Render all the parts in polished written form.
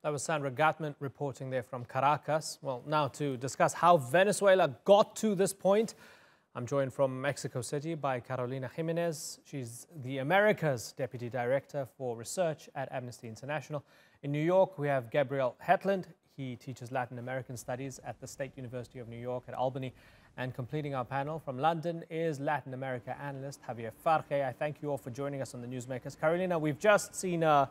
That was Sandra Gatman reporting there from Caracas. Well, now to discuss how Venezuela got to this point, I'm joined from Mexico City by Carolina Jimenez. She's the Americas Deputy Director for Research at Amnesty International. In New York, we have Gabriel Hetland. He teaches Latin American Studies at the State University of New York at Albany. And completing our panel from London is Latin America analyst Javier Farje. I thank you all for joining us on the Newsmakers. Carolina, we've just seen a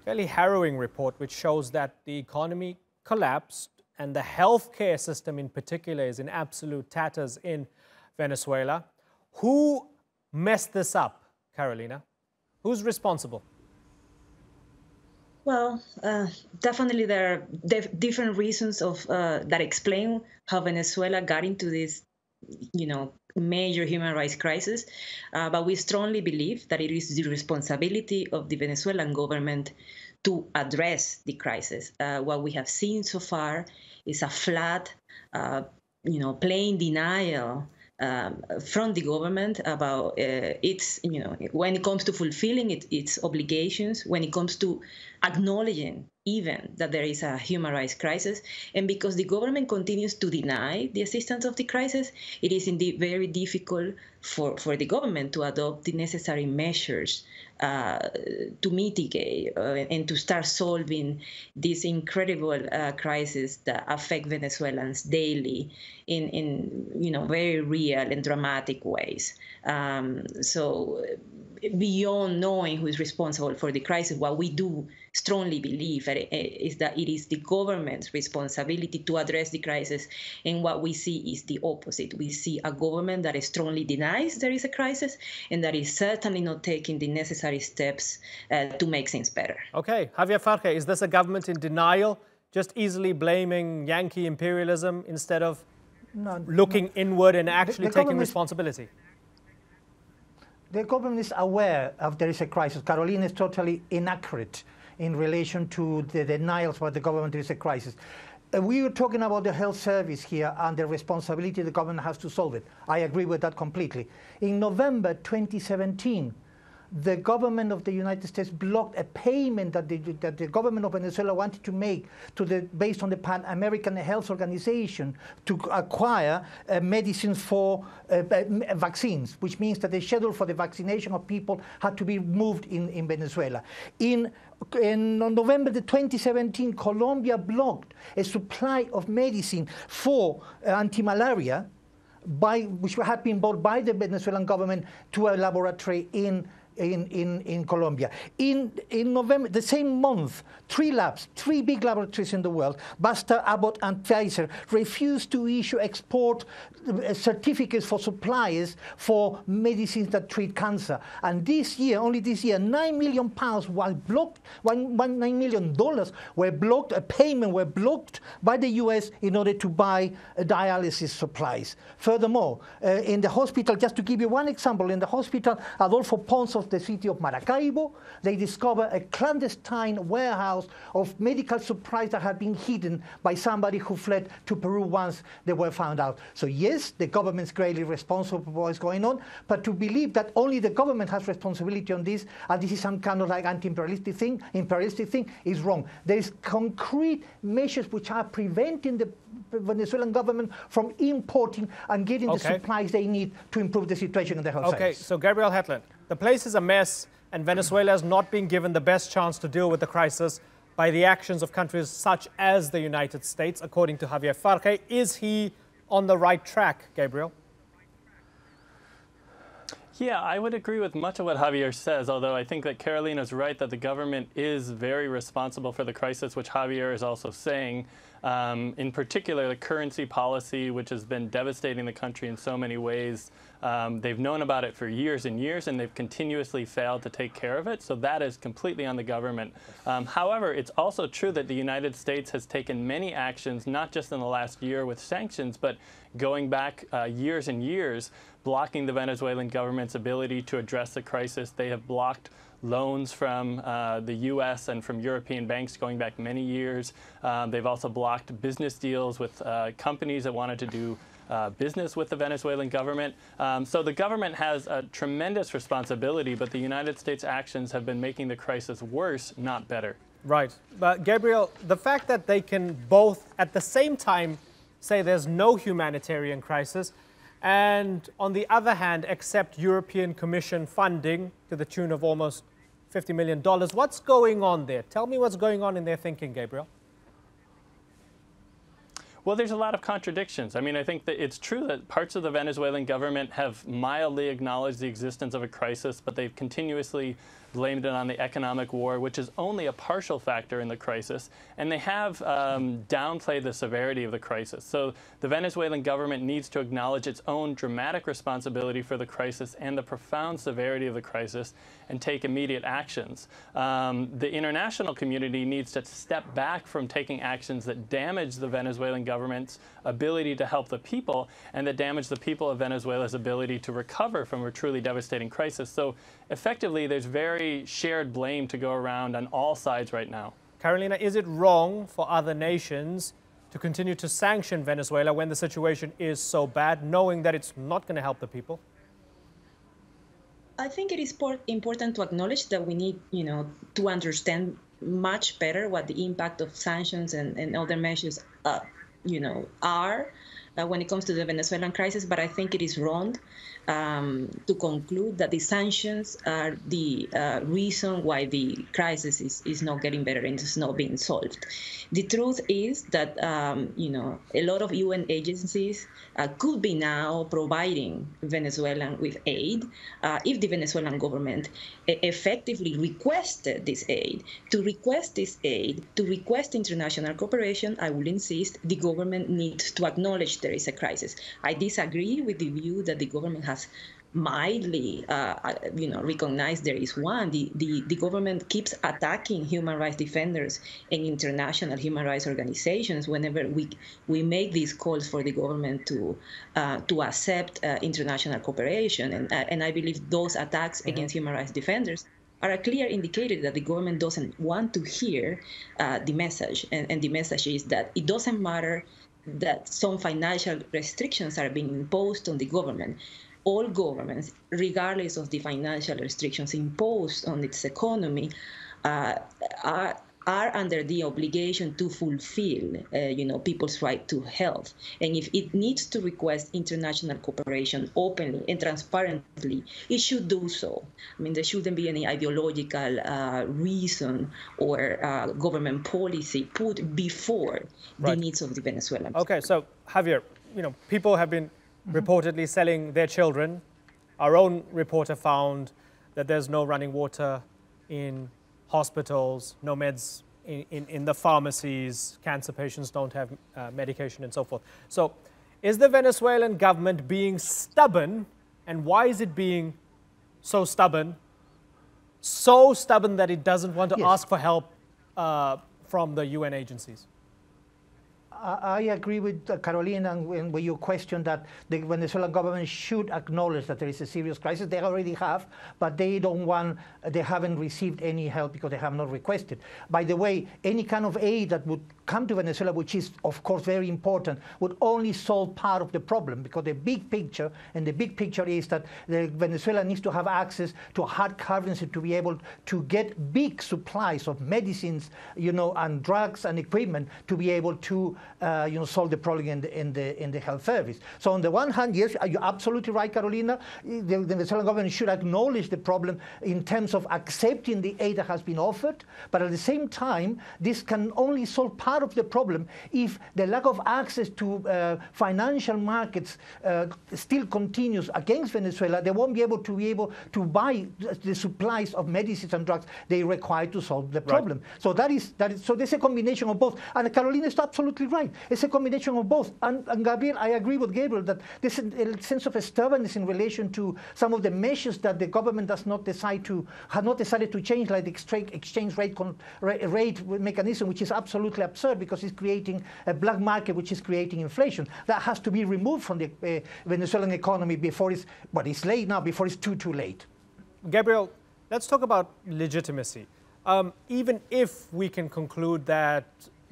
fairly harrowing report which shows that the economy collapsed and the healthcare system in particular is in absolute tatters in Venezuela. Who messed this up, Carolina? Who's responsible? Well, definitely there are different reasons that explain how Venezuela got into this, major human rights crisis. But we strongly believe that it is the responsibility of the Venezuelan government to address the crisis. What we have seen so far is a flat, plain denial from the government about its, when it comes to fulfilling its obligations, when it comes to acknowledging even that there is a human rights crisis. And because the government continues to deny the existence of the crisis, it is indeed very difficult for the government to adopt the necessary measures to mitigate and to start solving this incredible crisis that affect Venezuelans daily in very real and dramatic ways. So beyond knowing who is responsible for the crisis, what we do strongly believe is that it is the government's responsibility to address the crisis. And what we see is the opposite. We see a government that strongly denies there is a crisis and that is certainly not taking the necessary steps to make things better. Okay, Javier Farje, is this a government in denial, just easily blaming Yankee imperialism instead of looking inward and actually taking responsibility? The government is aware of there is a crisis. Carolina is totally inaccurate in relation to the denials by the government there is a crisis. We were talking about the health service here and the responsibility the government has to solve it. I agree with that completely. In November 2017, the government of the United States blocked a payment that the government of Venezuela wanted to make based on the Pan American Health Organization to acquire medicines for vaccines, which means that the schedule for the vaccination of people had to be moved in Venezuela. On November 2017, Colombia blocked a supply of medicine for anti-malaria, which had been bought by the Venezuelan government to a laboratory in Colombia. In November, the same month, three big laboratories in the world, Baxter, Abbott, and Pfizer, refused to issue export certificates for suppliers for medicines that treat cancer. And this year, only this year, £9 million was blocked, $9 million were blocked, a payment were blocked by the US in order to buy dialysis supplies. Furthermore, in the hospital, just to give you one example, in the hospital, Adolfo Pons of the city of Maracaibo, they discovered a clandestine warehouse of medical supplies that had been hidden by somebody who fled to Peru once they were found out. So yes, the government's greatly responsible for what's going on, but to believe that only the government has responsibility on this, and this is some kind of like anti-imperialistic thing, is wrong. There is concrete measures which are preventing the Venezuelan government from importing and getting the supplies they need to improve the situation in the health service. So Gabriel Hetland, the place is a mess and Venezuela is not being given the best chance to deal with the crisis by the actions of countries such as the United States, according to Javier Farje. Is he on the right track, Gabriel? Yeah, I would agree with much of what Javier says, although I think that Carolina's right that the government is very responsible for the crisis, which Javier is also saying. In particular, the currency policy, which has been devastating the country in so many ways. They've known about it for years and years, and they've continuously failed to take care of it. So that is completely on the government. However, it's also true that the United States has taken many actions, not just in the last year with sanctions, but going back years and years, blocking the Venezuelan government's ability to address the crisis. They have blocked loans from the U.S. and from European banks going back many years. They've also blocked business deals with companies that wanted to do business with the Venezuelan government. So the government has a tremendous responsibility, but the United States' actions have been making the crisis worse, not better. Right. But Gabriel, the fact that they can both at the same time say there's no humanitarian crisis and on the other hand accept European Commission funding to the tune of almost $50 million. What's going on there? Tell me what's going on in their thinking, Gabriel. Well, there's a lot of contradictions. I mean, I think that it's true that parts of the Venezuelan government have mildly acknowledged the existence of a crisis, but they've continuously blamed it on the economic war, which is only a partial factor in the crisis, and they have downplayed the severity of the crisis. So the Venezuelan government needs to acknowledge its own dramatic responsibility for the crisis and the profound severity of the crisis and take immediate actions. The international community needs to step back from taking actions that damage the Venezuelan government's ability to help the people and that damage the people of Venezuela's ability to recover from a truly devastating crisis. So effectively, there's very shared blame to go around on all sides right now. Carolina, is it wrong for other nations to continue to sanction Venezuela when the situation is so bad, knowing that it's not going to help the people? I think it is important to acknowledge that we need, to understand much better what the impact of sanctions and other measures, are when it comes to the Venezuelan crisis. But I think it is wrong to conclude that the sanctions are the reason why the crisis is not getting better and it's not being solved. The truth is that, a lot of UN agencies could be now providing Venezuelan with aid if the Venezuelan government effectively requested this aid. To request this aid, to request international cooperation, I will insist, the government needs to acknowledge there is a crisis. I disagree with the view that the government has mildly, recognized there is one. The government keeps attacking human rights defenders and international human rights organizations whenever we make these calls for the government to accept international cooperation. And I believe those attacks against human rights defenders are a clear indicator that the government doesn't want to hear the message. And the message is that it doesn't matter that some financial restrictions are being imposed on the government. All governments, regardless of the financial restrictions imposed on its economy, are under the obligation to fulfill, people's right to health. And if it needs to request international cooperation openly and transparently, it should do so. I mean, there shouldn't be any ideological reason or government policy put before the needs of the Venezuelans. Okay, so Javier, people have been reportedly selling their children. Our own reporter found that there's no running water in hospitals, no meds in the pharmacies, cancer patients don't have medication and so forth. So is the Venezuelan government being stubborn, and why is it being so stubborn? So stubborn that it doesn't want to ask for help from the UN agencies? I agree with Carolina when you question that the Venezuelan government should acknowledge that there is a serious crisis. They already have, but they haven't received any help because they have not requested. By the way, any kind of aid that would come to Venezuela, which is of course very important, would only solve part of the problem, because the big picture is that Venezuela needs to have access to hard currency to be able to get big supplies of medicines, and drugs and equipment to be able to solve the problem in the health service. So on the one hand, yes, you're absolutely right, Carolina. The Venezuelan government should acknowledge the problem in terms of accepting the aid that has been offered, but at the same time, this can only solve part of the problem if the lack of access to financial markets still continues against Venezuela. They won't be able to buy the supplies of medicines and drugs they require to solve the problem. So so there's a combination of both. And Carolina is absolutely right. It's a combination of both. And Gabriel, I agree with Gabriel that there's a sense of stubbornness in relation to some of the measures that the government has not decided to change, like the exchange rate mechanism, which is absolutely absurd because it's creating a black market, which is creating inflation. That has to be removed from the Venezuelan economy before it's late now, before it's too late. Gabriel, let's talk about legitimacy. Even if we can conclude that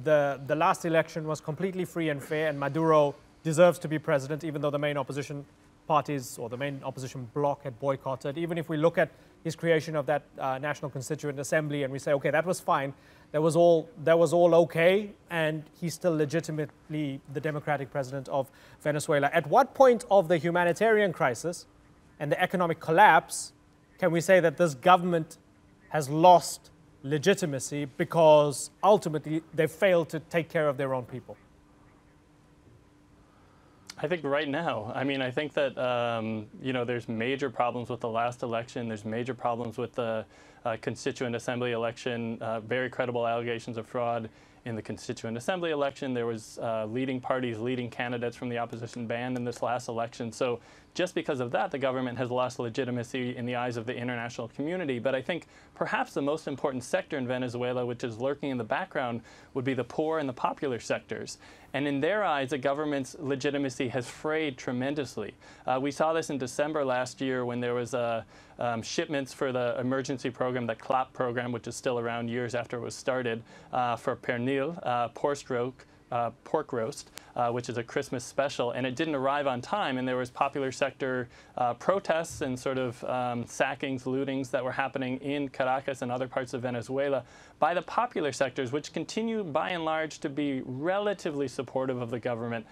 the last election was completely free and fair and Maduro deserves to be president, even though the main opposition parties or the main opposition bloc had boycotted, even if we look at his creation of that National Constituent Assembly and we say, okay, that was fine, that was all okay, and he's still legitimately the democratic president of Venezuela. At what point of the humanitarian crisis and the economic collapse can we say that this government has lost legitimacy because ultimately they failed to take care of their own people? I think right now. I mean, I think that, there's major problems with the last election. There's major problems with the Constituent Assembly election, very credible allegations of fraud in the Constituent Assembly election. There was leading parties, leading candidates from the opposition banned in this last election. So just because of that, the government has lost legitimacy in the eyes of the international community. But I think perhaps the most important sector in Venezuela, which is lurking in the background, would be the poor and the popular sectors. And in their eyes, the government's legitimacy has frayed tremendously. We saw this in December last year when there was shipments for the emergency program, the CLAP program, which is still around years after it was started, for pernil, pork roast, which is a Christmas special, and it didn't arrive on time, and there was popular sector protests and sort of sackings, lootings that were happening in Caracas and other parts of Venezuela by the popular sectors, which continue by and large to be relatively supportive of the government,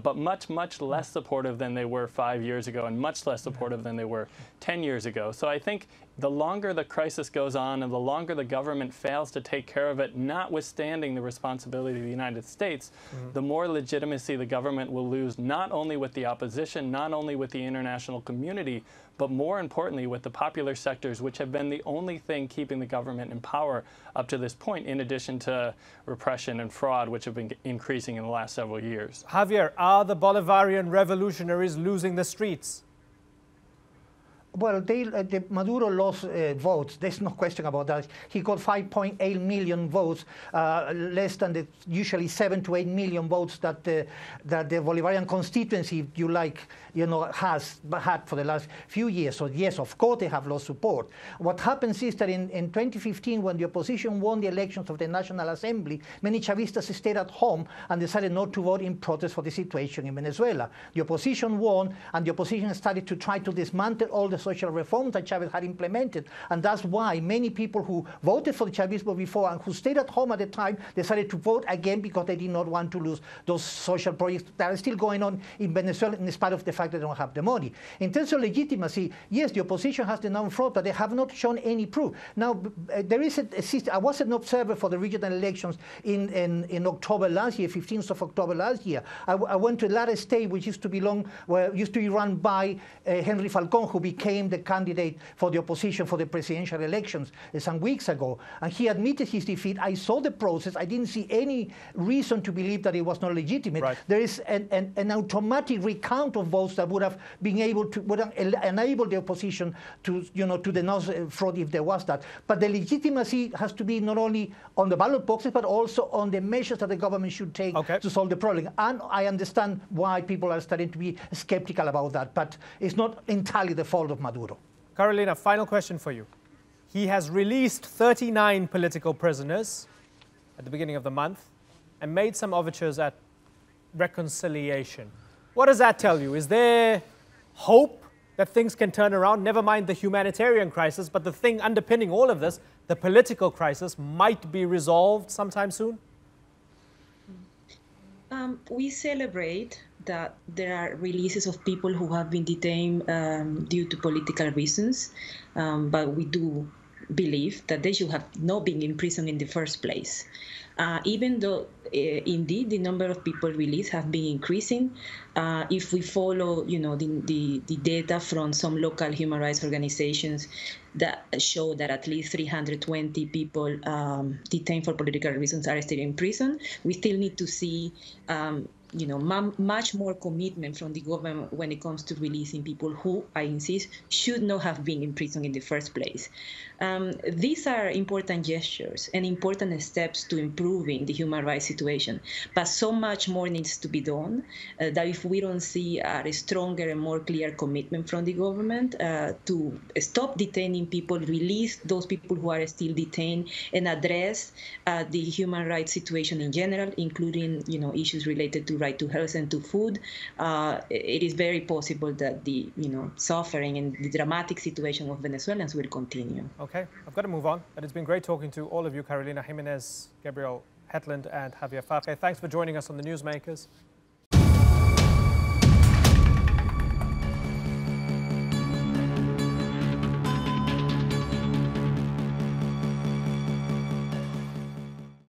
but much, much less supportive than they were 5 years ago and much less supportive than they were 10 years ago. So I think the longer the crisis goes on and the longer the government fails to take care of it, notwithstanding the responsibility of the United States, the more legitimacy the government will lose, not only with the opposition, not only with the international community, but more importantly with the popular sectors, which have been the only thing keeping the government in power up to this point, in addition to repression and fraud, which have been increasing in the last several years. Javier, are the Bolivarian revolutionaries losing the streets? Well, Maduro lost votes. There's no question about that. He got 5.8 million votes, less than the usually 7 to 8 million votes that the Bolivarian constituency, if you like, has had for the last few years. So yes, of course, they have lost support. What happens is that in 2015, when the opposition won the elections of the National Assembly, many Chavistas stayed at home and decided not to vote in protest for the situation in Venezuela. The opposition won, and the opposition started to try to dismantle all the social reforms that Chavez had implemented. And that's why many people who voted for the Chavismo before and who stayed at home at the time decided to vote again because they did not want to lose those social projects that are still going on in Venezuela in spite of the fact that they don't have the money. In terms of legitimacy, yes, the opposition has denounced fraud, but they have not shown any proof. Now, there is a system. I was an observer for the regional elections in October last year, 15th of October last year. I went to Lara State, which used to be run by Henry Falcón, who became the candidate for the opposition for the presidential elections some weeks ago. And he admitted his defeat. I saw the process. I didn't see any reason to believe that it was not legitimate. Right. There is an automatic recount of votes that would have been able to enable the opposition to denounce fraud if there was that. But the legitimacy has to be not only on the ballot boxes, but also on the measures that the government should take to solve the problem. And I understand why people are starting to be skeptical about that. But it's not entirely the fault of Maduro. Carolina, final question for you. He has released 39 political prisoners at the beginning of the month and made some overtures at reconciliation. What does that tell you? Is there hope that things can turn around? Never mind the humanitarian crisis, but the thing underpinning all of this, the political crisis, might be resolved sometime soon? We celebrate that there are releases of people who have been detained due to political reasons, but we do believe that they should have not been in prison in the first place. Even though indeed the number of people released have been increasing, if we follow the data from some local human rights organizations that show that at least 320 people detained for political reasons are still in prison, we still need to see much more commitment from the government when it comes to releasing people who, I insist, should not have been in prison in the first place. These are important gestures and important steps to improving the human rights situation. But so much more needs to be done that if we don't see a stronger and more clear commitment from the government to stop detaining people, release those people who are still detained, and address the human rights situation in general, including issues related to right to health and to food, it is very possible that the suffering and the dramatic situation of Venezuelans will continue. Okay, I've got to move on, but it's been great talking to all of you, Carolina Jimenez, Gabriel Hetland, and Javier Farje. Thanks for joining us on the Newsmakers.